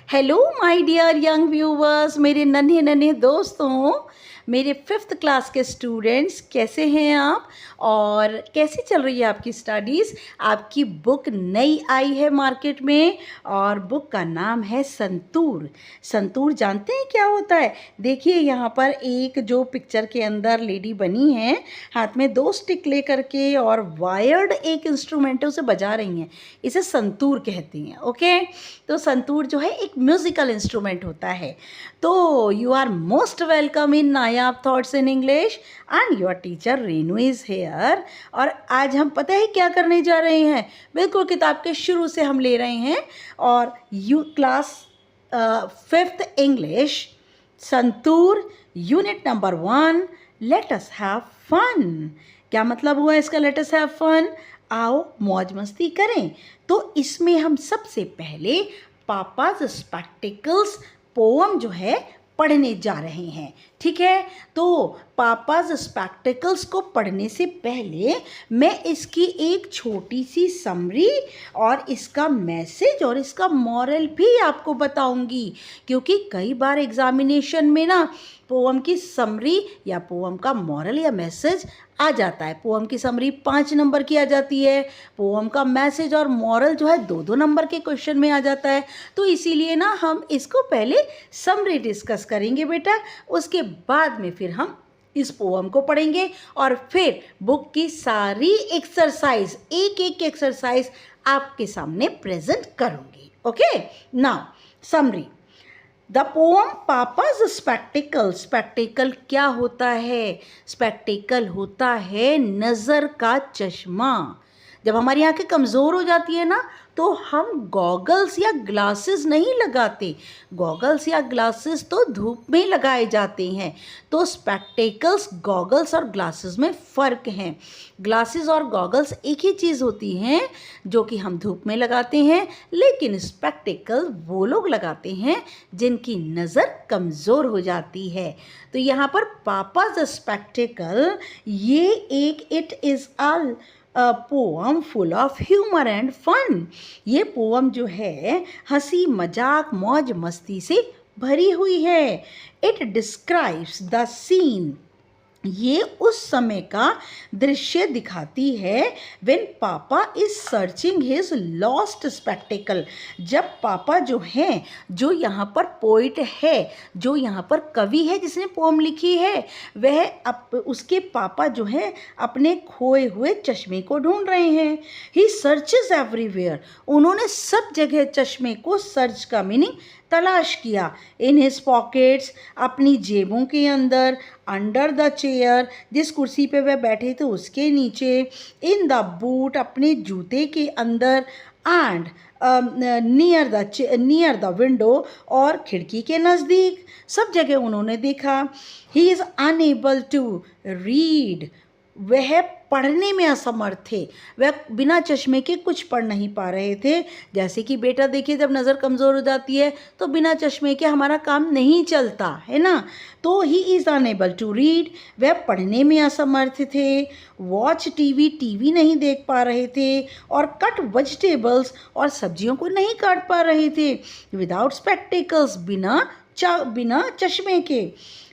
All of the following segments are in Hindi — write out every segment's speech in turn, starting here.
Hello my dear young viewers, मेरे नन्हे नन्हे दोस्तों, मेरे 5th क्लास के स्टूडेंट्स, कैसे हैं आप और कैसी चल रही है आपकी स्टडीज़। आपकी बुक नई आई है मार्केट में और बुक का नाम है संतूर। संतूर जानते हैं क्या होता है? देखिए यहाँ पर एक जो पिक्चर के अंदर लेडी बनी है, हाथ में 2 स्टिक लेकर के और वायर्ड एक इंस्ट्रूमेंट उसे बजा रही हैं। इसे संतूर कहती हैं। ओके, तो संतूर जो है एक म्यूजिकल इंस्ट्रूमेंट होता है। तो you are most welcome in Nayab thoughts in English and your teacher Renu is here. और आज हम पता है क्या करने जा रहे हैं? बिल्कुल किताब के शुरू से हम ले रहे हैं और you class 5th English Santoor unit number 1 let us have fun. क्या मतलब हुआ इसका लेट अस हैव फन? आओ मौज मस्ती करें। तो इसमें हम सबसे पहले पापाज स्पेक्टिकल्स पोअम जो है पढ़ने जा रहे हैं। ठीक है, तो पापाज स्पेक्टिकल्स को पढ़ने से पहले मैं इसकी एक छोटी सी समरी और इसका मैसेज और इसका मॉरल भी आपको बताऊंगी, क्योंकि कई बार एग्जामिनेशन में ना पोअम की समरी या पोअम का मॉरल या मैसेज आ जाता है। पोअम की समरी 5 नंबर की आ जाती है, पोअम का मैसेज और मॉरल जो है 2-2 नंबर के क्वेश्चन में आ जाता है। तो इसीलिए ना हम इसको पहले समरी डिस्कस करेंगे बेटा, उसके बाद में फिर हम इस पोअम को पढ़ेंगे और फिर बुक की सारी एक्सरसाइज, एक एक एक्सरसाइज आपके सामने प्रेजेंट करूँगी। Okay, now summary. The poem papa's spectacled. Spectacled क्या होता है? स्पेक्टिकल होता है नज़र का चश्मा। जब हमारी आंखें कमज़ोर हो जाती है ना, तो हम गॉगल्स या ग्लासेस नहीं लगाते। गॉगल्स या ग्लासेस तो धूप में लगाए जाते हैं। तो स्पेक्टिकल्स, गॉगल्स और ग्लासेस में फ़र्क है। ग्लासेस और गॉगल्स एक ही चीज़ होती हैं जो कि हम धूप में लगाते हैं, लेकिन स्पेक्टिकल वो लोग लगाते हैं जिनकी नज़र कमज़ोर हो जाती है। तो यहाँ पर पापाज स्पेक्टिकल, ये एक it is all poem full of humour and fun. ये पोअम जो है हंसी मजाक मौज मस्ती से भरी हुई है। It describes the scene. ये उस समय का दृश्य दिखाती है when papa is searching his lost spectacle. जब पापा जो हैं, जो यहाँ पर पोइट है, जो यहाँ पर कवि है जिसने पोम लिखी है, वह उसके पापा जो हैं अपने खोए हुए चश्मे को ढूंढ रहे हैं। ही सर्चेस एवरीवेयर। उन्होंने सब जगह चश्मे को सर्च का मीनिंग तलाश किया। इन हिज पॉकेट्स, अपनी जेबों के अंदर, अंडर द चेयर, जिस कुर्सी पे वह बैठे थे उसके नीचे, इन द बूट, अपने जूते के अंदर, एंड नियर द विंडो, और खिड़की के नज़दीक, सब जगह उन्होंने देखा। He is unable to read. वह पढ़ने में असमर्थ थे। वह बिना चश्मे के कुछ पढ़ नहीं पा रहे थे। जैसे कि बेटा देखिए, जब नज़र कमज़ोर हो जाती है तो बिना चश्मे के हमारा काम नहीं चलता है ना। तो he is unable to read. वह पढ़ने में असमर्थ थे। वॉच टीवी, टीवी नहीं देख पा रहे थे। और कट वेजिटेबल्स, और सब्जियों को नहीं काट पा रहे थे। विदाउट स्पेक्टिकल्स, बिना चश्मे के।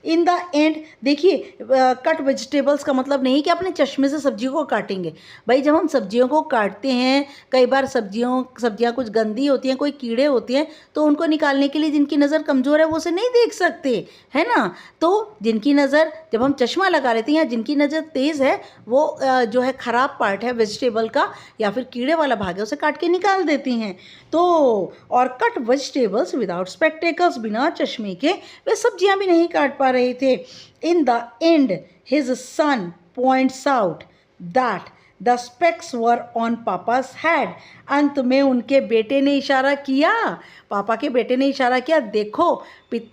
इन द एंड, देखिए कट वेजिटेबल्स का मतलब नहीं कि अपने चश्मे से सब्जियों को काटेंगे। भाई जब हम सब्जियों को काटते हैं, कई बार सब्जियां कुछ गंदी होती हैं, कोई कीड़े होते हैं, तो उनको निकालने के लिए जिनकी नज़र कमज़ोर है वो उसे नहीं देख सकते, है ना। तो जिनकी नज़र, जब हम चश्मा लगा लेते हैं या जिनकी नज़र तेज़ है, वो जो है ख़राब पार्ट है वेजिटेबल का या फिर कीड़े वाला भाग है, उसे काट के निकाल देते हैं। तो और कट वेजिटेबल्स विदाउट स्पेक्टिकल्स, बिना चश्मे के वे सब्जियां भी नहीं काट पा रहे थे। In the end his son points out that the specs were on papa's head. अंत में उनके बेटे ने इशारा किया, पापा के बेटे ने इशारा किया, देखो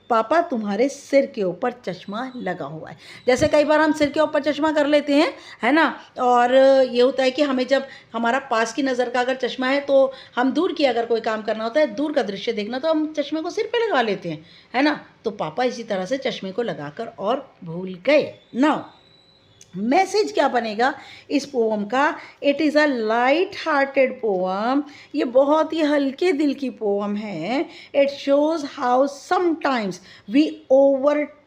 पापा तुम्हारे सिर के ऊपर चश्मा लगा हुआ है। जैसे कई बार हम सिर के ऊपर चश्मा कर लेते हैं, है ना। और ये होता है कि हमें जब हमारा पास की नज़र का अगर चश्मा है तो हम दूर की अगर कोई काम करना होता है, दूर का दृश्य देखना, तो हम चश्मे को सिर पे लगा लेते हैं, है ना। तो पापा इसी तरह से चश्मे को लगाकर और भूल गए। नाउ मैसेज क्या बनेगा इस पोम का? It is a light hearted poem. ये बहुत ही हल्के दिल की पोम है। It shows how sometimes we overtake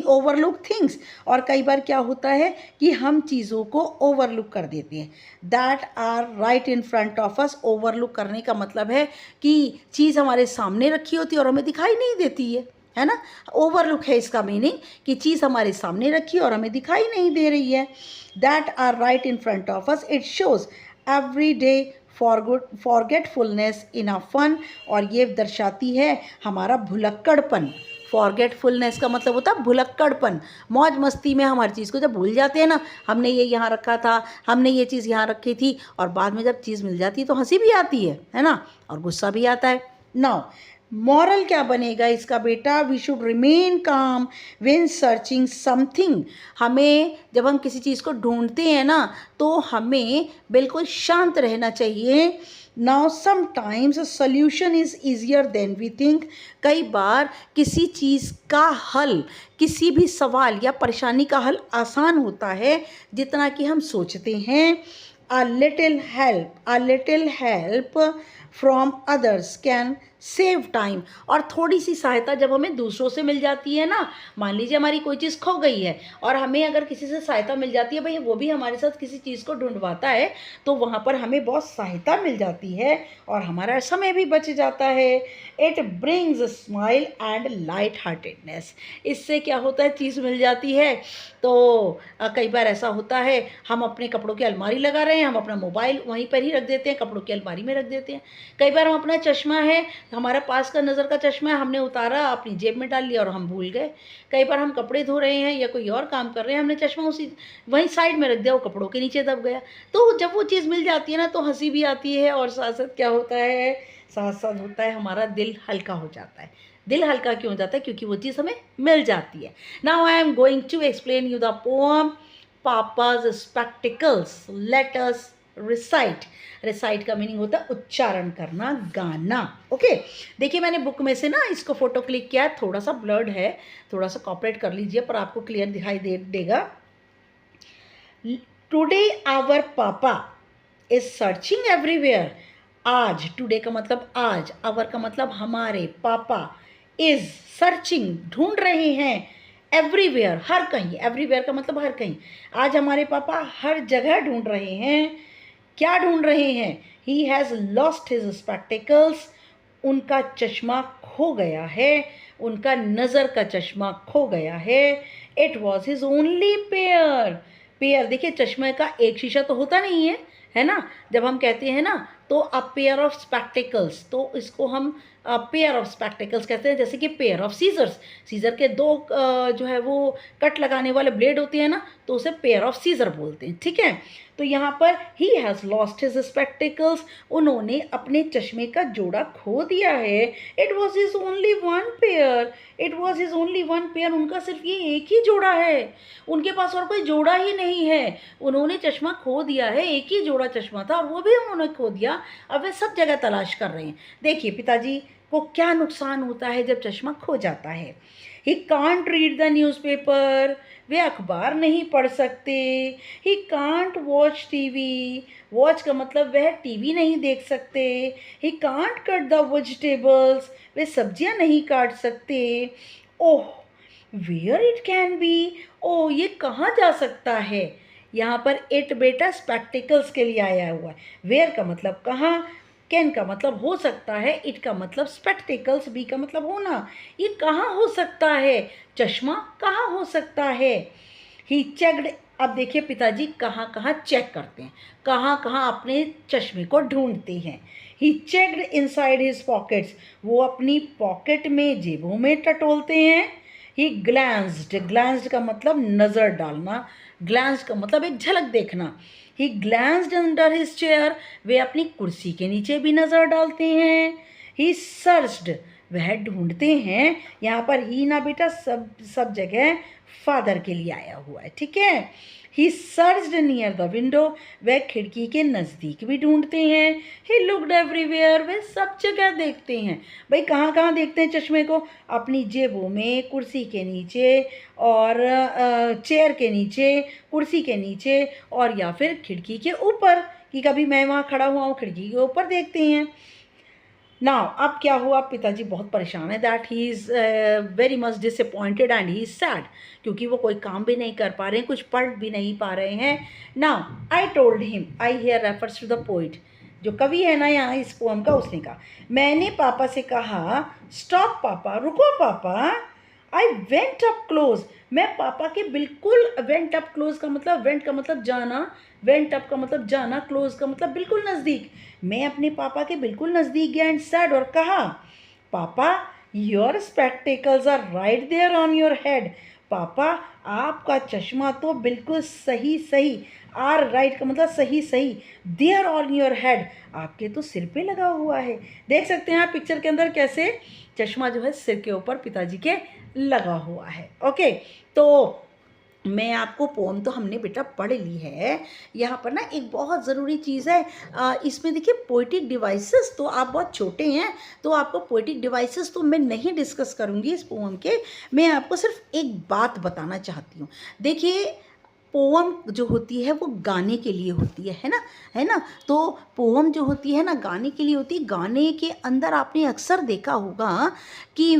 overlook things. और कई बार क्या होता है कि हम चीज़ों को ओवरलुक कर देते हैं। That are right in front of us. Overlook करने का मतलब है कि चीज़ हमारे सामने रखी होती है और हमें दिखाई नहीं देती है ना। ओवरलुक है इसका मीनिंग कि चीज़ हमारे सामने रखी और हमें दिखाई नहीं दे रही है। That are right in front of us. It shows everyday forgetfulness in a fun. और ये दर्शाती है हमारा भुलक्कड़पन। फॉरगेटफुलनेस का मतलब होता है भुलक्कड़पन। मौज मस्ती में हमारी चीज़ को जब भूल जाते हैं ना, हमने ये यहाँ रखा था, हमने ये चीज़ यहाँ रखी थी, और बाद में जब चीज़ मिल जाती है तो हंसी भी आती है ना, और गुस्सा भी आता है। नाउ मॉरल क्या बनेगा इसका बेटा? We should remain calm when searching something. हमें जब हम किसी चीज़ को ढूंढते हैं ना, तो हमें बिल्कुल शांत रहना चाहिए। Now sometimes solution is easier than we think. कई बार किसी चीज़ का हल, किसी भी सवाल या परेशानी का हल आसान होता है जितना कि हम सोचते हैं। A little help from others can save time। और थोड़ी सी सहायता जब हमें दूसरों से मिल जाती है ना, मान लीजिए हमारी कोई चीज़ खो गई है और हमें अगर किसी से सहायता मिल जाती है, भाई वो भी हमारे साथ किसी चीज़ को ढूंढवाता है, तो वहाँ पर हमें बहुत सहायता मिल जाती है और हमारा समय भी बच जाता है। It brings smile and light heartedness. इससे क्या होता है, चीज़ मिल जाती है तो कई बार ऐसा होता है हम अपने कपड़ों की अलमारी लगा रहे हैं, हम अपना मोबाइल वहीं पर ही रख देते हैं, कपड़ों की अलमारी में रख देते हैं। कई बार हम अपना चश्मा है, हमारा पास का नज़र का चश्मा है, हमने उतारा अपनी जेब में डाल लिया और हम भूल गए। कई बार हम कपड़े धो रहे हैं या कोई और काम कर रहे हैं, हमने चश्मा उसी वहीं साइड में रख दिया, वो कपड़ों के नीचे दब गया। तो जब वो चीज़ मिल जाती है ना, तो हंसी भी आती है और साथ साथ क्या होता है, साथ साथ होता है हमारा दिल हल्का हो जाता है। दिल हल्का क्यों हो जाता है? क्योंकि वो चीज़ हमें मिल जाती है। Now I am going to explain you the poem papa's spectacles. Let us recite. Recite का मीनिंग होता है उच्चारण करना, गाना। ओके, देखिए मैंने बुक में से ना इसको फोटो क्लिक किया है, थोड़ा सा ब्लर्ड है, थोड़ा सा कॉपरेट कर लीजिए, पर आपको क्लियर दिखाई देगा। टुडे आवर पापा इज सर्चिंग एवरीवेयर। आज, टुडे का मतलब आज, आवर का मतलब हमारे, पापा इज सर्चिंग ढूंढ रहे हैं, एवरीवेयर हर कहीं, एवरीवेयर का मतलब हर कहीं। आज हमारे पापा हर जगह ढूंढ रहे हैं। क्या ढूंढ रहे हैं? He has lost his spectacles. उनका चश्मा खो गया है, उनका नज़र का चश्मा खो गया है। It was his only pair. Pair देखिए, चश्मे का एक शीशा तो होता नहीं है ना। जब हम कहते हैं ना तो अ पेयर ऑफ स्पेक्टिकल्स, तो इसको हम पेयर ऑफ स्पेक्टिकल्स कहते हैं। जैसे कि पेयर ऑफ सीजर्स, सीजर के दो जो है वो कट लगाने वाले ब्लेड होते हैं ना, तो उसे पेयर ऑफ सीजर बोलते हैं, ठीक है। तो यहाँ पर he has lost his spectacles, उन्होंने अपने चश्मे का जोड़ा खो दिया है। It was his only one pair, it was his only one pair, उनका सिर्फ ये एक ही जोड़ा है, उनके पास और कोई जोड़ा ही नहीं है। उन्होंने चश्मा खो दिया है, एक ही जोड़ा चश्मा था और वो भी उन्होंने खो दिया। अब वे सब जगह तलाश कर रहे हैं। देखिए पिताजी को क्या नुकसान होता है जब चश्मा खो जाता है। He can't read the newspaper, वे अखबार नहीं पढ़ सकते। He can't watch TV, watch का मतलब वह टीवी नहीं देख सकते। He can't cut the vegetables, वे सब्जियां नहीं काट सकते। Oh where it can be, oh ये कहाँ जा सकता है। यहाँ पर इट बेटा स्पेक्टिकल्स के लिए आया हुआ है। वेयर का मतलब कहाँ, कैन का मतलब हो सकता है, इट का मतलब स्पेक्टिकल्स, बी का मतलब होना। ये कहाँ हो सकता है, चश्मा कहाँ हो सकता है। ही चेक्ड, अब देखिए पिताजी कहाँ कहाँ चेक करते हैं, कहाँ कहाँ अपने चश्मे को ढूंढते हैं। ही चेक्ड इनसाइड हिज पॉकेट्स, वो अपनी पॉकेट में, जेबों में टटोलते हैं। ही ग्लैंस्ड, ग्लैंस्ड का मतलब नज़र डालना, ग्लैंस्ड का मतलब एक झलक देखना। ही ग्लैंस्ड अंडर हिज चेयर, वे अपनी कुर्सी के नीचे भी नज़र डालते हैं। ही सर्च्ड, वह ढूंढते हैं। यहाँ पर ही ना बेटा सब जगह फादर के लिए आया हुआ है, ठीक है। ही सर्च्ड नियर द विंडो, वह खिड़की के नज़दीक भी ढूंढते हैं। ही लुक्ड एवरीवेयर, वह सब जगह देखते हैं। भाई कहाँ कहाँ देखते हैं चश्मे को? अपनी जेबों में, कुर्सी के नीचे, और चेयर के नीचे, कुर्सी के नीचे, और या फिर खिड़की के ऊपर, कि कभी मैं वहाँ खड़ा हुआ हूँ खिड़की के ऊपर देखते हैं। नाउ अब क्या हुआ, पिताजी बहुत परेशान है, that he is very much disappointed and he is sad, क्योंकि वो कोई काम भी नहीं कर पा रहे हैं, कुछ पढ़ भी नहीं पा रहे हैं। Now I told him, I here refers to the poet, जो कवि है ना यहाँ इस पोम का, उसने कहा, मैंने पापा से कहा, स्टॉप पापा, रुको पापा, आई वेंट अप क्लोज, मैं पापा के बिल्कुल, वेंट अप क्लोज का मतलब, वेंट का मतलब जाना, वेंट अप का मतलब जाना, क्लोज का मतलब बिल्कुल नज़दीक, मैं अपने पापा के बिल्कुल नज़दीक गया एंड सेड, और कहा, papa your spectacles are right there on your head, पापा आपका चश्मा तो बिल्कुल सही सही, आर राइट का मतलब सही सही, देयर ऑन योर हेड, आपके तो सिर पे लगा हुआ है। देख सकते हैं आप पिक्चर के अंदर कैसे चश्मा जो है सिर के ऊपर पिताजी के लगा हुआ है। ओके, तो मैं आपको पोम तो हमने बेटा पढ़ ली है। यहाँ पर ना एक बहुत ज़रूरी चीज़ है, इसमें देखिए पोएटिक डिवाइसेस, तो आप बहुत छोटे हैं तो आपको पोएटिक डिवाइसेस तो मैं नहीं डिस्कस करूँगी इस पोम के, मैं आपको सिर्फ एक बात बताना चाहती हूँ। देखिए पोम जो होती है वो गाने के लिए होती है ना, है ना, तो पोम जो होती है ना गाने के लिए होती है। गाने के अंदर आपने अक्सर देखा होगा कि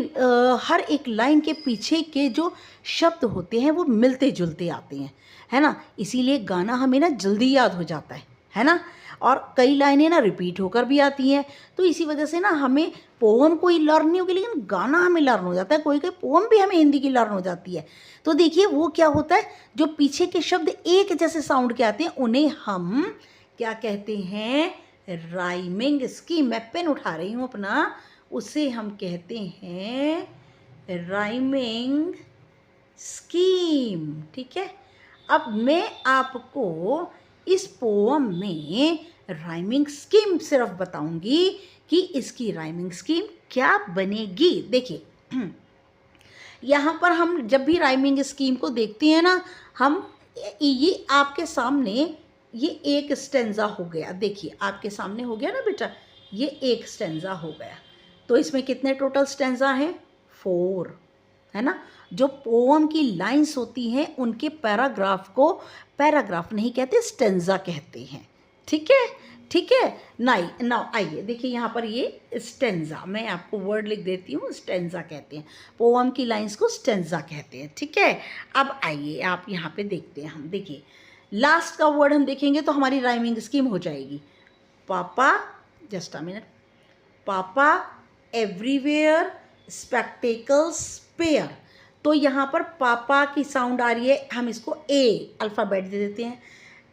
हर एक लाइन के पीछे के जो शब्द होते हैं वो मिलते जुलते आते हैं, है ना, इसीलिए गाना हमें ना जल्दी याद हो जाता है ना, और कई लाइनें ना रिपीट होकर भी आती हैं, तो इसी वजह से ना हमें पोम कोई लर्न नहीं होगी लेकिन गाना हमें लर्न हो जाता है, कोई कोई पोम भी हमें हिंदी की लर्न हो जाती है। तो देखिए वो क्या होता है, जो पीछे के शब्द एक जैसे साउंड के आते हैं उन्हें हम क्या कहते हैं, राइमिंग स्कीम। मैं पेन उठा रही हूँ अपना, उसे हम कहते हैं राइमिंग स्कीम। ठीक है, अब मैं आपको इस पोम में राइमिंग स्कीम सिर्फ बताऊंगी कि इसकी राइमिंग स्कीम क्या बनेगी। देखिए यहाँ पर हम जब भी राइमिंग स्कीम को देखते हैं ना, हम ये आपके सामने ये एक स्टेंजा हो गया, देखिए आपके सामने हो गया ना बेटा, ये एक स्टेंजा हो गया, तो इसमें कितने टोटल स्टेंजा हैं, 4, है ना। जो पोम की लाइंस होती हैं उनके पैराग्राफ को पैराग्राफ नहीं कहते, स्टेंजा कहते हैं। ठीक है, ठीक है। नाउ आइए देखिए यहाँ पर ये स्टेंजा, मैं आपको वर्ड लिख देती हूँ, स्टेंजा कहते हैं, पोम की लाइंस को स्टेंजा कहते हैं। ठीक है, अब आइए आप यहाँ पे देखते हैं, हम देखिए लास्ट का वर्ड हम देखेंगे तो हमारी राइमिंग स्कीम हो जाएगी। पापा, जस्ट अ मिनट, पापा एवरीवेयर स्पेक्टेकल्स पेयर, तो यहाँ पर पापा की साउंड आ रही है, हम इसको ए अल्फ़ाबेट दे देते हैं।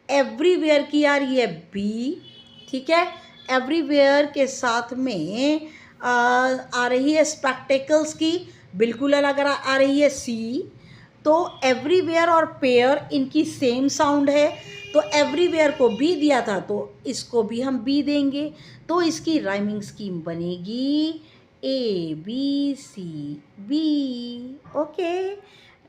एवरीवेयर की आ रही है बी, ठीक है, एवरीवेयर के साथ में आ रही है स्पेक्टेकल्स की बिल्कुल अलग आ रही है सी, तो एवरीवेयर और पेयर इनकी सेम साउंड है, तो एवरीवेयर को बी दिया था तो इसको भी हम बी देंगे, तो इसकी राइमिंग स्कीम बनेगी A B C B. Okay,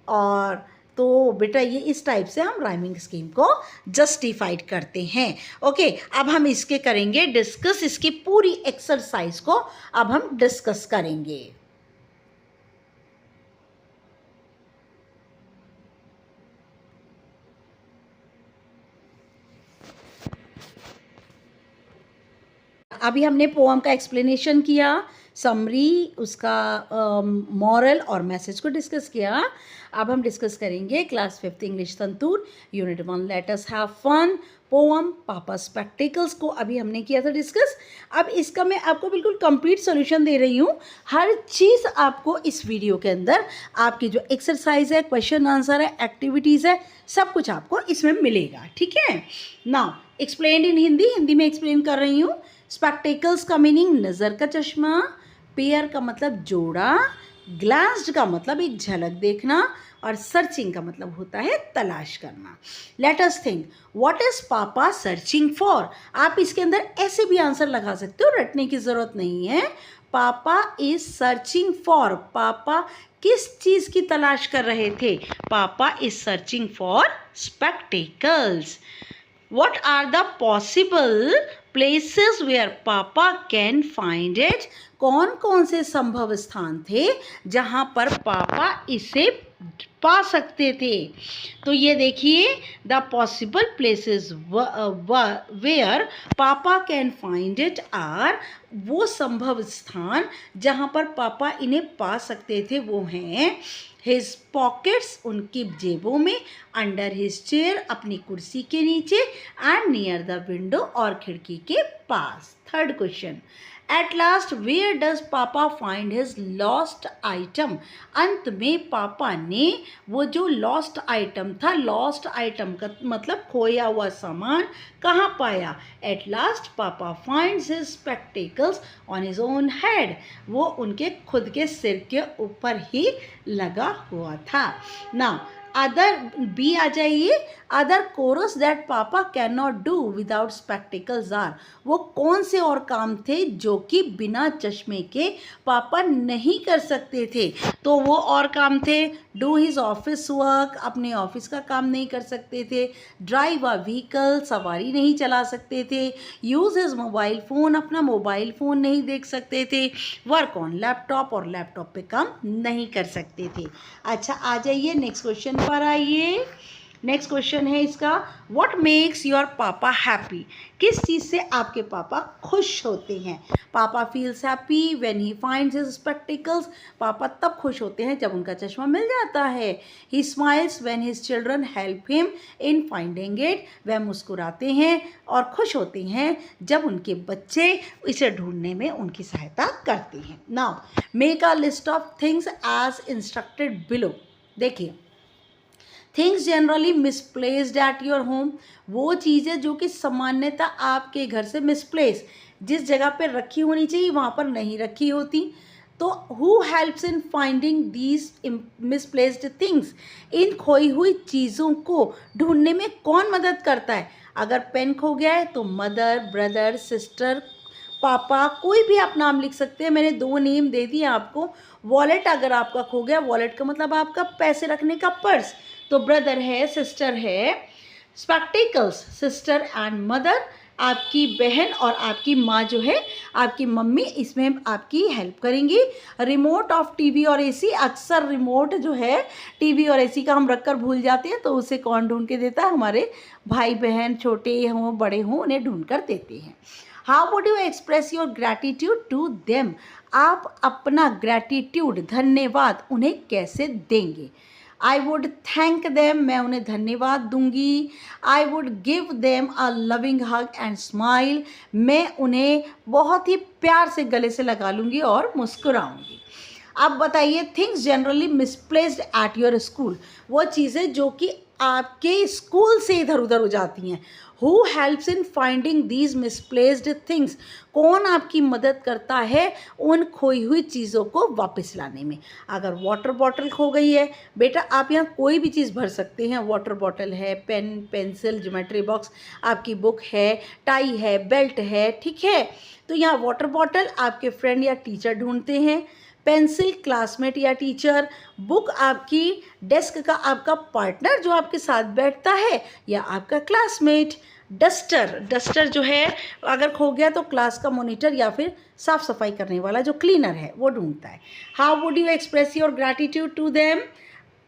और तो बेटा ये इस टाइप से हम राइमिंग स्कीम को जस्टिफाइड करते हैं। ओके, अब हम इसके करेंगे डिस्कस, इसकी पूरी एक्सरसाइज को अब हम डिस्कस करेंगे। अभी हमने पोएम का एक्सप्लेनेशन किया, समरी, उसका मॉरल और मैसेज को डिस्कस किया। अब हम डिस्कस करेंगे class 5th English Santoor unit 1 let us have fun poem papa spectacles को अभी हमने किया था डिस्कस। अब इसका मैं आपको बिल्कुल कंप्लीट सॉल्यूशन दे रही हूँ, हर चीज़ आपको इस वीडियो के अंदर, आपकी जो एक्सरसाइज है, क्वेश्चन आंसर है, एक्टिविटीज़ है, सब कुछ आपको इसमें मिलेगा। ठीक है, now explain in Hindi, Hindi में एक्सप्लेन कर रही हूँ। स्पेक्टेकल्स का मीनिंग नज़र का चश्मा, पेयर का मतलब जोड़ा, ग्लांस्ड का मतलब एक झलक देखना और सर्चिंग का मतलब होता है तलाश करना। Let us think, what is पापा सर्चिंग फॉर? आप इसके अंदर ऐसे भी आंसर लगा सकते हो, रटने की जरूरत नहीं है। पापा इज सर्चिंग फॉर, पापा किस चीज की तलाश कर रहे थे? पापा is searching for spectacles. What are the possible places where Papa can find it? कौन कौन से संभव स्थान थे जहाँ पर पापा इसे पा सकते थे? तो ये देखिए, द पॉसिबल प्लेसेस वेयर पापा कैन फाइंड इट आर, वो संभव स्थान जहाँ पर पापा इन्हें पा सकते थे वो हैं हिज पॉकेट्स, उनकी जेबों में, अंडर हिज चेयर, अपनी कुर्सी के नीचे, एंड नियर द विंडो, और खिड़की के पास। Third question, at last where does papa find his lost item? अंत में पापा ने वो जो लॉस्ट आइटम था, लॉस्ट आइटम का मतलब खोया हुआ सामान, कहाँ पाया? At last papa finds his spectacles on his own head, वो उनके खुद के सिर के ऊपर ही लगा हुआ था। नाउ अदर बी आ जाइए, other chorus that papa can not do without spectacles are, वो कौन से और काम थे जो कि बिना चश्मे के पापा नहीं कर सकते थे? तो वो और काम थे, डू हिज ऑफिस वर्क, अपने ऑफिस का काम नहीं कर सकते थे, ड्राइव अ व्हीकल, सवारी नहीं चला सकते थे, यूज हिज मोबाइल फ़ोन, अपना मोबाइल फ़ोन नहीं देख सकते थे, वर्क ऑन लैपटॉप, और लैपटॉप पे काम नहीं कर सकते थे। अच्छा, आ जाइए नेक्स्ट क्वेश्चन पर आइए। नेक्स्ट क्वेश्चन है इसका, व्हाट मेक्स योर पापा हैप्पी? किस चीज़ से आपके पापा खुश होते हैं? पापा feels happy when he finds his spectacles, पापा तब खुश होते हैं जब उनका चश्मा मिल जाता है। ही smiles when his children help him in finding it, वह मुस्कुराते हैं और खुश होते हैं जब उनके बच्चे इसे ढूंढने में उनकी सहायता करते हैं। Now make a list of things as instructed below. देखिए, things generally misplaced at your home, वो चीज़ें जो कि सामान्यतः आपके घर से मिसप्लेस, जिस जगह पर रखी होनी चाहिए वहाँ पर नहीं रखी होती। तो who helps in finding these misplaced things, इन खोई हुई चीज़ों को ढूंढने में कौन मदद करता है? अगर पेन खो गया है तो मदर, ब्रदर, सिस्टर, पापा, कोई भी आप नाम लिख सकते हैं। मैंने 2 नेम दे दिए आपको। वॉलेट अगर आपका खो गया, वॉलेट का मतलब आपका पैसे रखने का पर्स, तो ब्रदर है, सिस्टर है। स्पेक्टिकल्स, सिस्टर एंड मदर, आपकी बहन और आपकी माँ जो है, आपकी मम्मी, इसमें आपकी हेल्प करेंगी। रिमोट ऑफ टीवी और एसी, अक्सर रिमोट जो है टीवी और एसी का हम रखकर भूल जाते हैं, तो उसे कौन ढूंढ के देता है? हमारे भाई बहन, छोटे हों बड़े हों, उन्हें ढूंढ कर देते हैं। How would you express your gratitude to them? आप अपना ग्रैटिट्यूड, धन्यवाद, उन्हें कैसे देंगे? आई वुड थैंक देम, मैं उन्हें धन्यवाद दूंगी। I would give them a loving hug and smile, मैं उन्हें बहुत ही प्यार से गले से लगा लूँगी और मुस्कुराऊंगी। अब बताइए, things generally misplaced at your school, वो चीज़ें जो कि आपके स्कूल से इधर उधर हो जाती हैं। Who helps in finding these misplaced things, कौन आपकी मदद करता है उन खोई हुई चीज़ों को वापस लाने में? अगर वाटर बॉटल खो गई है, बेटा आप यहाँ कोई भी चीज़ भर सकते हैं। वाटर बॉटल है, पेन, पेंसिल, ज्योमेट्री बॉक्स, आपकी बुक है, टाई है, बेल्ट है, ठीक है। तो यहाँ वाटर बॉटल आपके फ्रेंड या टीचर ढूंढते हैं, पेंसिल क्लासमेट या टीचर, बुक आपकी डेस्क का आपका पार्टनर जो आपके साथ बैठता है या आपका क्लासमेट। डस्टर, डस्टर जो है अगर खो गया तो क्लास का मॉनिटर या फिर साफ़ सफाई करने वाला जो क्लीनर है वो ढूंढता है। How would you express your gratitude to them?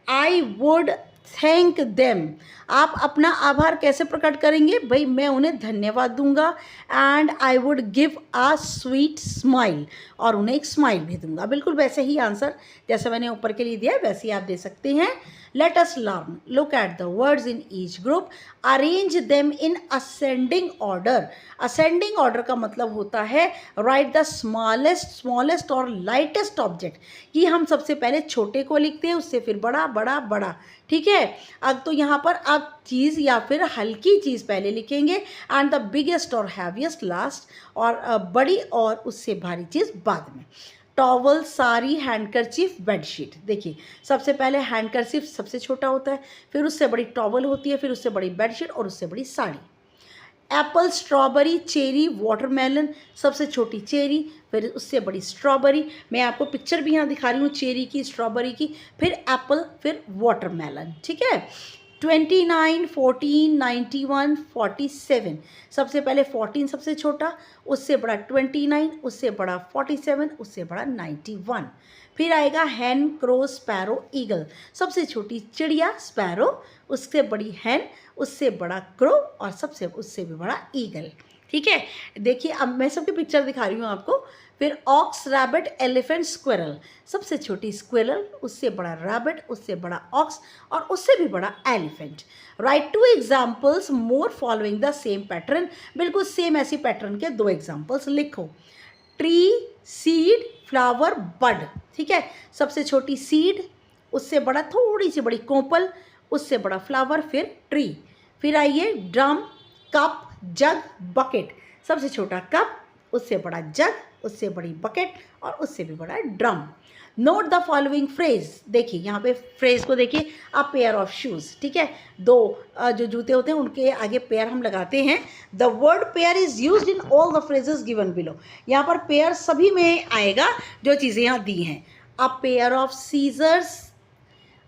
I would thank them, आप अपना आभार कैसे प्रकट करेंगे? भाई मैं उन्हें धन्यवाद दूंगा। And I would give a sweet smile, और उन्हें एक स्माइल भी दूंगा। बिल्कुल वैसे ही आंसर जैसे मैंने ऊपर के लिए दिया वैसे ही आप दे सकते हैं। Let us learn, look at the words in each group, arrange them in ascending order. Ascending order का मतलब होता है राइट द स्मॉलेस्ट और लाइटेस्ट ऑब्जेक्ट, कि हम सबसे पहले छोटे को लिखते हैं, उससे फिर बड़ा, बड़ा, बड़ा, ठीक है। अब तो यहाँ पर आप चीज़ या फिर हल्की चीज़ पहले लिखेंगे, एंड द बिगेस्ट और हैवीएस्ट लास्ट, और बड़ी और उससे भारी चीज़ बाद में। Towel, sari, handkerchief, bedsheet. देखिए सबसे पहले हैंडकरचीफ सबसे छोटा होता है, फिर उससे बड़ी टॉवल होती है, फिर उससे बड़ी बेडशीट और उससे बड़ी sari. Apple, strawberry, cherry, watermelon, सबसे छोटी चेरी, फिर उससे बड़ी स्ट्रॉबेरी। मैं आपको पिक्चर भी यहाँ दिखा रही हूँ चेरी की, स्ट्रॉबेरी की, फिर एप्पल, फिर वाटरमेलन। ठीक है। 29, 14, 91, 47। सबसे पहले 14 सबसे छोटा, उससे बड़ा 29, उससे बड़ा 47, उससे बड़ा 91। फिर आएगा हैन, क्रो, स्पैरो, ईगल। सबसे छोटी चिड़िया स्पैरो, उससे बड़ी हैन, उससे बड़ा क्रो और सबसे उससे भी बड़ा ईगल। ठीक है। देखिए अब मैं सबकी पिक्चर दिखा रही हूँ आपको। फिर ऑक्स, रैबिट, एलिफेंट, स्क्विरल। सबसे छोटी स्क्विरल, उससे बड़ा रैबिट, उससे बड़ा ऑक्स और उससे भी बड़ा elephant. Right 2 examples more following the same pattern. बिल्कुल सेम ऐसी पैटर्न के 2 एग्जाम्पल्स लिखो। ट्री, सीड, फ्लावर, बड। ठीक है। सबसे छोटी सीड, उससे बड़ा थोड़ी सी बड़ी कोपल, उससे बड़ा फ्लावर, फिर ट्री। फिर आइए ड्रम, कप, जग, बकेट। सबसे छोटा कप, उससे बड़ा जग, उससे बड़ी बकेट और उससे भी बड़ा drum. Note the following phrase. देखिए यहाँ पे फ्रेज को देखिए, अ पेयर ऑफ शूज़। ठीक है। 2 जो जूते होते हैं उनके आगे पेयर हम लगाते हैं। The word pair is used in all the phrases given below. यहाँ पर पेयर सभी में आएगा जो चीज़ें यहाँ दी हैं। A pair of scissors,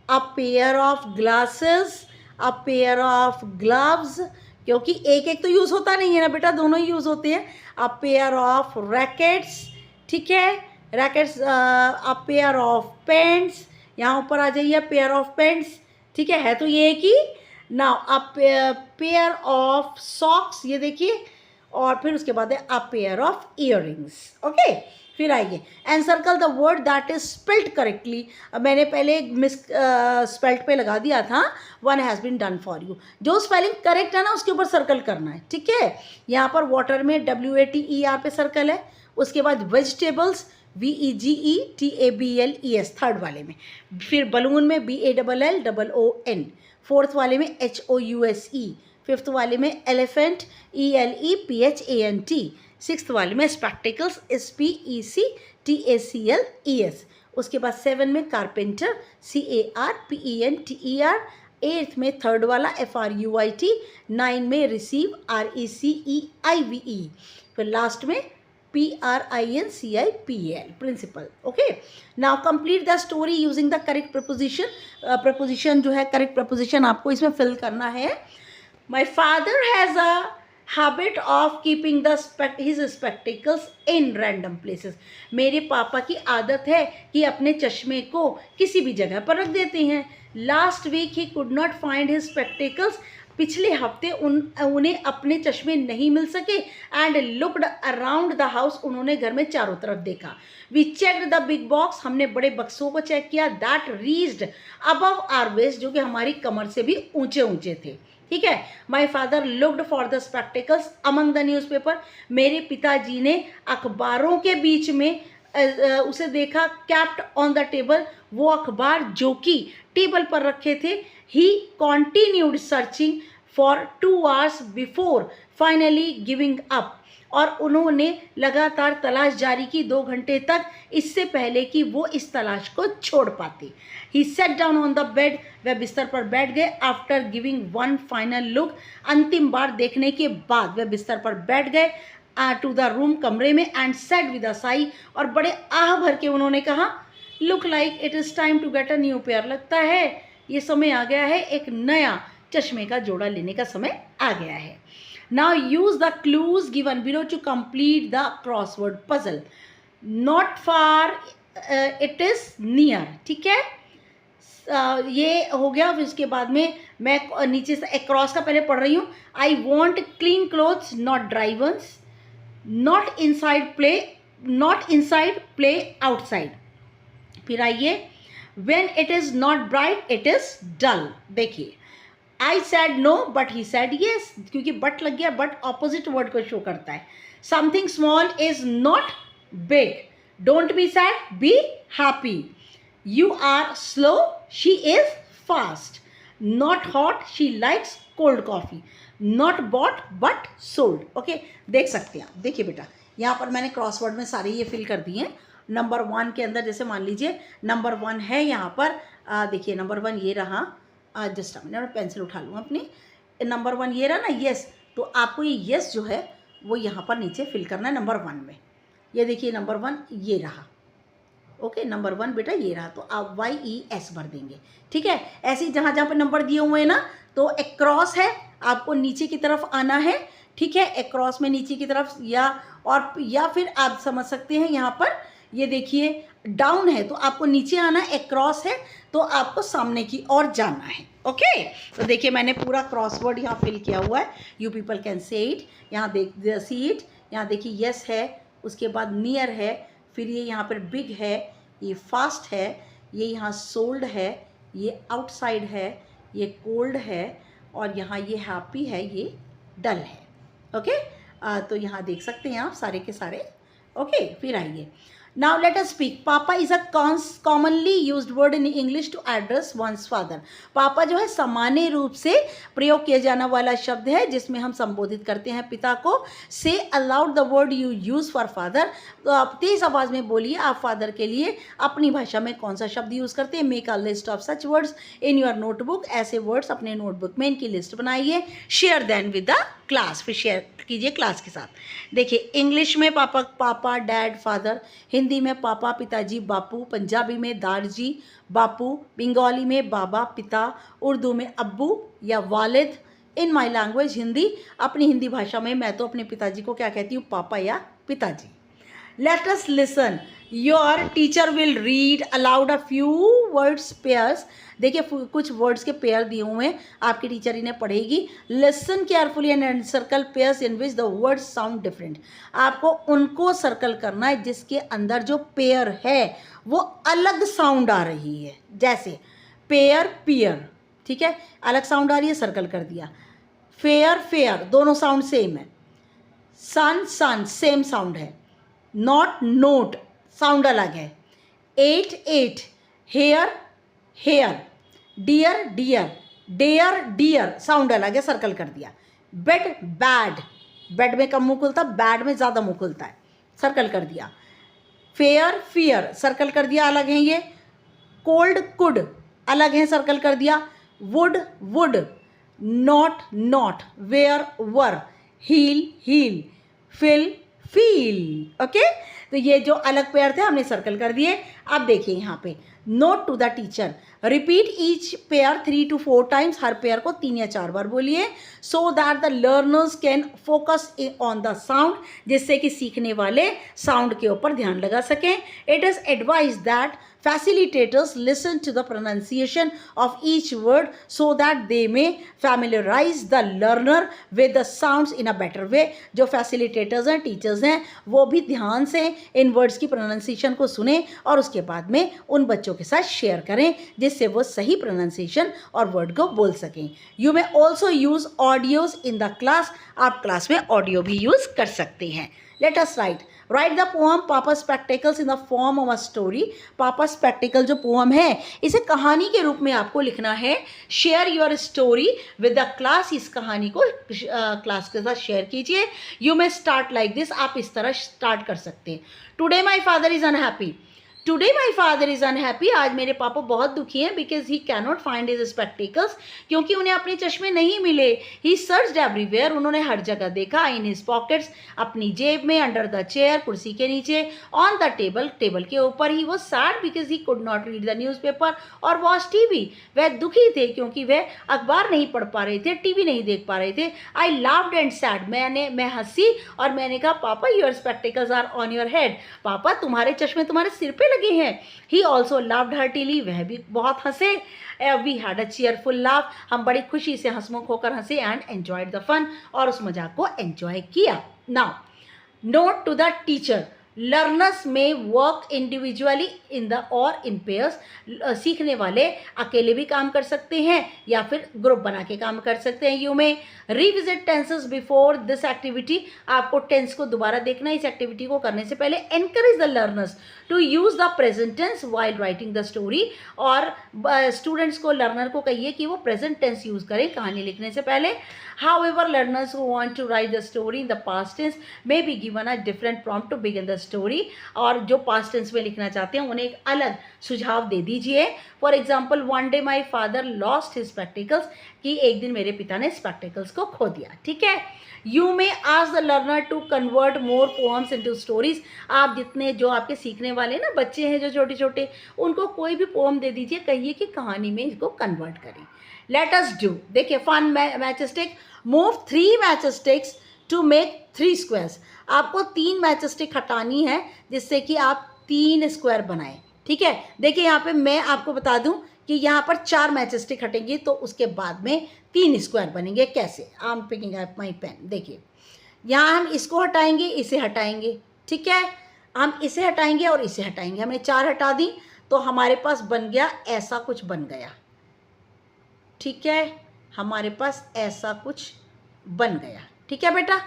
a pair of glasses, a pair of gloves, क्योंकि एक एक तो यूज़ होता नहीं है ना बेटा, दोनों ही यूज़ होते हैं। A pair of rackets. ठीक है। Rackets, a pair of paints. यहाँ ऊपर आ जाइए, पेयर ऑफ पेंट्स। ठीक है तो ये एक ही। Now a pair of socks, ये देखिए। और फिर उसके बाद है a pair of earrings. Okay. फिर आइए encircle the word that is spelled correctly. मैंने पहले मिस स्पेल्ट पे लगा दिया था, 1 has been done for you. जो स्पेलिंग करेक्ट है ना उसके ऊपर सर्कल करना है। ठीक है। यहाँ पर वाटर में WATER पे सर्कल है। उसके बाद वेजिटेबल्स, VEGETABLES थर्ड वाले में। फिर बलून में BALLOON, फोर्थ वाले में HOUSE, फिफ्थ वाले में एलिफेंट, ELEPHANT, सिक्स्थ वाले में स्पेक्टिकल्स, SPECTACLES। उसके बाद 7 में कारपेंटर, CARPENTER, 8th में थर्ड वाला FRUIT, 9 में रिसीव, RECEIVE, फिर लास्ट में PRINCIPL, principal. Okay. Now complete the story using the correct preposition. Preposition जो है करेक्ट प्रपोजिशन आपको इसमें फिल करना है। My father has a habit of keeping his spectacles in random places. मेरे पापा की आदत है कि अपने चश्मे को किसी भी जगह पर रख देते हैं। Last week he could not find his spectacles. पिछले हफ्ते उन्हें अपने चश्मे नहीं मिल सके। And looked around the house, उन्होंने घर में चारों तरफ देखा। We checked the big box, हमने बड़े बक्सों को चेक किया। That reached above our waist, जो कि हमारी कमर से भी ऊंचे ऊंचे थे। ठीक है। My father looked for the spectacles among the newspaper, मेरे पिताजी ने अखबारों के बीच में उसे देखा। कैप्ट ऑन द टेबल, वो अखबार जो कि टेबल पर रखे थे। He continued searching for 2 hours before finally giving up, और उन्होंने लगातार तलाश जारी की 2 घंटे तक, इससे पहले कि वो इस तलाश को छोड़ पाते। He set down on the bed, वह बिस्तर पर बैठ गए। आफ्टर गिविंग 1 फाइनल लुक, अंतिम बार देखने के बाद वह बिस्तर पर बैठ गए। टू द रूम, कमरे में। And said with a sigh, और बड़े आह भर के उन्होंने कहा, look like it is time to get a new pair, लगता है ये समय आ गया है, एक नया चश्मे का जोड़ा लेने का समय आ गया है। Now use the clues given below to complete the crossword puzzle. Not far, it is near. ठीक है। ये हो गया। फिर उसके बाद में मैं नीचे से अक्रॉस का पहले पढ़ रही हूँ। I want clean clothes, not dry ones. Not inside, play outside. फिर आइए, when it is not bright, it is dull. देखिए, I said no but he said yes, क्योंकि बट लग गया, बट ऑपोजिट वर्ड को शो करता है। Something small is not big. Don't be sad, be happy. You are slow, she is fast. Not hot, she likes cold coffee. Not bought but sold. Okay, देख सकते हैं आप। देखिए बेटा, यहाँ पर मैंने क्रॉसवर्ड में सारे ये फिल कर दिए हैं। नंबर 1 के अंदर जैसे मान लीजिए नंबर 1 है यहाँ पर, देखिए नंबर 1 ये रहा, जस्ट मैं पेंसिल उठा लूँ अपनी, नंबर 1 ये रहा ना, यस, तो आपको ये यस जो है वो यहाँ पर नीचे फिल करना है नंबर 1 में। ये देखिए नंबर 1 ये रहा, ओके, नंबर 1 बेटा ये रहा, तो आप YES भर देंगे, ठीक है। ऐसे ही जहाँ जहाँ पे नंबर दिए हुए हैं ना, तो एक क्रॉस है, आपको नीचे की तरफ आना है, ठीक है, एक क्रॉस में नीचे की तरफ, या फिर आप समझ सकते हैं यहाँ पर ये देखिए डाउन है तो आपको नीचे आना है, एक क्रॉस है तो आपको सामने की ओर जाना है, ओके। तो देखिए मैंने पूरा क्रॉसवर्ड यहाँ फिल किया हुआ है, you people can say it, यहाँ देख सी इट, यहाँ देखिए यस है, उसके बाद नियर है, फिर ये यहाँ पर बिग है, ये फास्ट है, ये यहाँ सोल्ड है, ये आउटसाइड है, ये कोल्ड है, और यहाँ ये हैप्पी है, ये डल है, ओके। तो यहाँ देख सकते हैं आप सारे के सारे, ओके। फिर आइए, now let us speak. Papa is a commonly used word in English to address one's father. पापा जो है सामान्य रूप से प्रयोग किया जाने वाला शब्द है जिसमें हम संबोधित करते हैं पिता को। से allowed the word you use for father. तो आप तेज आवाज़ में बोलिए, आप फादर के लिए अपनी भाषा में कौन सा शब्द यूज़ करते हैं। Make a list of such words in your notebook. ऐसे वर्ड्स अपने नोटबुक में इनकी लिस्ट बनाइए। Share then with the class, फिर शेयर कीजिए क्लास के साथ। देखिए इंग्लिश में पापा, पापा डैड फादर, हिंदी में पापा पिताजी बापू, पंजाबी में दारजी बापू, बंगाली में बाबा पिता, उर्दू में अब्बू या वालिद। इन माई लैंग्वेज हिंदी, अपनी हिंदी भाषा में मैं तो अपने पिताजी को क्या कहती हूँ, पापा या पिताजी। Let us listen. Your teacher will read aloud a few words pairs. देखिए कुछ वर्ड्स के पेयर दिए हुए हैं, आपकी टीचर इन्हें पढ़ेगी। Listen carefully and circle pairs in which the words sound different. आपको उनको सर्कल करना है जिसके अंदर जो पेयर है वो अलग साउंड आ रही है। जैसे पेयर पियर, ठीक है, अलग साउंड आ रही है, सर्कल कर दिया। फेयर फेयर, दोनों साउंड सेम है। सन सन, सेम साउंड है। नॉट नोट, साउंड अलग है। Eight ate, hair hare. Dear deer, dare dear, sound अलग है, सर्कल कर दिया। बेड बैड, बेड में कम मुंह खुलता, बैड में ज़्यादा मुंह खुलता है, सर्कल कर दिया। फेयर फियर, सर्कल कर दिया, अलग है ये। कोल्ड कुड, अलग है, सर्कल कर दिया। Wood would, not knot, where wear, heal heel, fill feel, okay. तो ये जो अलग पेयर थे हमने सर्कल कर दिए। अब देखिए यहाँ पे note to the teacher. Repeat each pair 3 to 4 times. हर पेयर को 3 या 4 बार बोलिए। So that the learners can focus on the sound, जिससे कि सीखने वाले साउंड के ऊपर ध्यान लगा सकें। It is advise that facilitators listen to the pronunciation of each word so that they may familiarize the learner with the sounds in a better way। जो facilitators हैं, teachers हैं, वो भी ध्यान से इन words की pronunciation को सुने और उसके बाद में उन बच्चों के साथ शेयर करें जिससे वो सही pronunciation और word को बोल सकें। You may also use audios in the class। आप क्लास में ऑडियो भी यूज़ कर सकते हैं। Let us write the poem papa spectacles in the form of a story. Papa spectacle जो पोअम है इसे कहानी के रूप में आपको लिखना है। Share your story with the class. इस कहानी को क्लास के साथ शेयर कीजिए। You may start like this. आप इस तरह स्टार्ट कर सकते हैं। Today my father is unhappy. Today my father is unhappy. आज मेरे पापा बहुत दुखी हैं because he can not find his spectacles. क्योंकि उन्हें अपने चश्मे नहीं मिले। ही सर्च्ड एवरीवेयर। उन्होंने हर जगह देखा। इन हिज पॉकेट्स, अपनी जेब में, अंडर द चेयर, कुर्सी के नीचे, ऑन द टेबल, टेबल के ऊपर। He was sad because he could not read the news paper और वॉच टीवी। वह दुखी थे क्योंकि वह अखबार नहीं पढ़ पा रहे थे, टीवी नहीं देख पा रहे थे। I laughed and said. मैं हंसी और मैंने कहा papa your spectacles are on your head. पापा तुम्हारे चश्मे तुम्हारे सिर पे लगे हैं। He also laughed heartily. वह भी बहुत हंसे। We had a cheerful laugh. हम बड़ी खुशी से हंसमुख होकर हंसे। And enjoyed the fun. और उस मजाक को एंजॉय किया। Now note to the teacher. Learners may work individually in the और इन पेयर्स। सीखने वाले अकेले भी काम कर सकते हैं या फिर ग्रुप बना के काम कर सकते हैं। यू में revisit tenses before this activity. आपको टेंस को दोबारा देखना है इस एक्टिविटी को करने से पहले। Encourage the learners to use the present tense while writing the story. और स्टूडेंट्स को, लर्नर को कहिए कि वो प्रेजेंट टेंस यूज़ करें कहानी लिखने से पहले। However, learners who want to write the story in the past tense may be given a different prompt to begin the story, और जो पास्ट टेंस में लिखना चाहते हैं उन्हें एक अलग सुझाव दे दीजिए। For example, one day my father lost his spectacles, कि एक दिन मेरे पिता ने स्पेक्टिकल्स को खो दिया। ठीक है। You may ask the learner to convert more poems into stories. आप जितने जो आपके सीखने वाले ना बच्चे हैं जो छोटे छोटे, उनको कोई भी पोएम दे दीजिए, कहिए कि कहानी में इसको कन्वर्ट करें। लेट अस डू, देखिए fun match stick, move 3 match sticks to make 3 squares. आपको 3 मैच स्टिक हटानी है जिससे कि आप 3 स्क्वायर बनाएं। ठीक है। देखिए यहाँ पे मैं आपको बता दूं कि यहाँ पर 4 मैच स्टिक हटेंगी तो उसके बाद में 3 स्क्वायर बनेंगे। कैसे? I am picking up my pen. देखिए यहाँ हम इसको हटाएंगे, इसे हटाएंगे। ठीक है। हम इसे हटाएंगे और इसे हटाएंगे। हमने 4 हटा दी तो हमारे पास बन गया, ऐसा कुछ बन गया। ठीक है। हमारे पास ऐसा कुछ बन गया। ठीक है बेटा,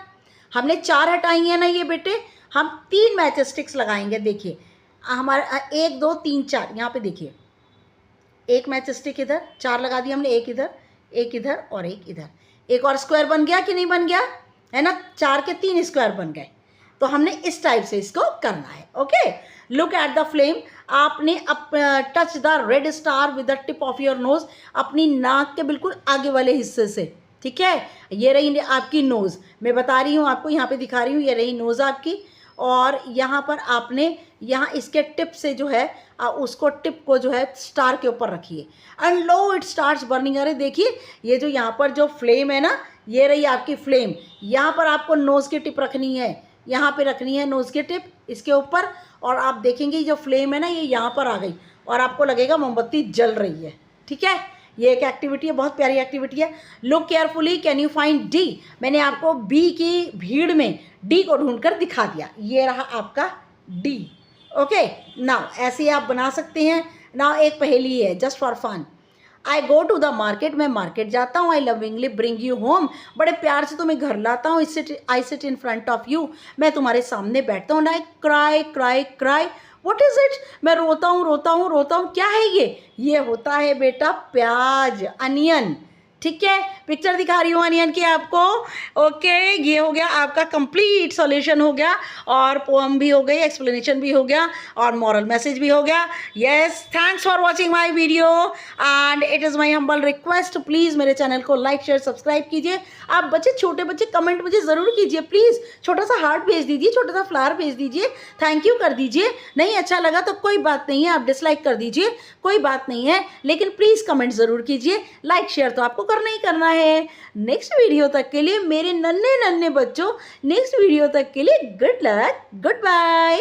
हमने 4 हटाई है ना ये बेटे, हम 3 मैच स्टिक्स लगाएंगे। देखिए हमारा 1 2 3 4, यहाँ पे देखिए 1 मैच स्टिक इधर, 4 लगा दिया हमने, एक इधर और एक इधर। एक और स्क्वायर बन गया कि नहीं बन गया? है ना, 4 के 3 स्क्वायर बन गए। तो हमने इस टाइप से इसको करना है। Okay, look at the flame. आपने touch the red star with the tip of your nose, अपनी नाक के बिल्कुल आगे वाले हिस्से से। ठीक है। ये रही आपकी नोज़, मैं बता रही हूँ आपको, यहाँ पे दिखा रही हूँ, ये रही नोज़ आपकी। और यहाँ पर आपने यहाँ इसके टिप से जो है उसको टिप को जो है स्टार के ऊपर रखिए। And low it starts burning. अरे देखिए ये जो यहाँ पर जो फ्लेम है ना, ये रही आपकी फ्लेम। यहाँ पर आपको नोज़ की टिप रखनी है, यहाँ पे रखनी है नोज़ की टिप इसके ऊपर, और आप देखेंगे जो फ्लेम है ना ये यहाँ पर आ गई और आपको लगेगा मोमबत्ती जल रही है। ठीक है। ये एक एक्टिविटी है, बहुत प्यारी एक्टिविटी है। Look carefully, can you find D. मैंने आपको बी की भीड़ में डी को ढूंढकर दिखा दिया, ये रहा आपका डी। ओके, नाउ ऐसे आप बना सकते हैं। नाउ एक पहेली है just for fun. I go to the market, मैं मार्केट जाता हूँ। I lovingly bring you home, बड़े प्यार से तुम्हें घर लाता हूँ। I sit in front of you, मैं तुम्हारे सामने बैठता हूँ। I cry cry cry, what is it, मैं रोता हूँ रोता हूँ रोता हूँ। क्या है ये होता है बेटा प्याज, अनियन। ठीक है, पिक्चर दिखा रही हूँ अनियन की आपको। ओके, ये हो गया आपका कंप्लीट सॉल्यूशन हो गया, और पोएम भी हो गई, एक्सप्लेनेशन भी हो गया, और मॉरल मैसेज भी हो गया। Yes, thanks for watching my video, and it is my humble request, please मेरे चैनल को लाइक शेयर सब्सक्राइब कीजिए। आप बच्चे, छोटे बच्चे, कमेंट मुझे ज़रूर कीजिए प्लीज़। छोटा सा हार्ट भेज दीजिए, छोटा सा फ्लावर भेज दीजिए, थैंक यू कर दीजिए। नहीं अच्छा लगा तो कोई बात नहीं है, आप डिसलाइक कर दीजिए, कोई बात नहीं है, लेकिन प्लीज़ कमेंट ज़रूर कीजिए। लाइक शेयर तो आपको करना ही करना है। नेक्स्ट वीडियो तक के लिए मेरे नन्हे नन्हे बच्चों, नेक्स्ट वीडियो तक के लिए गुड लक, गुड बाय।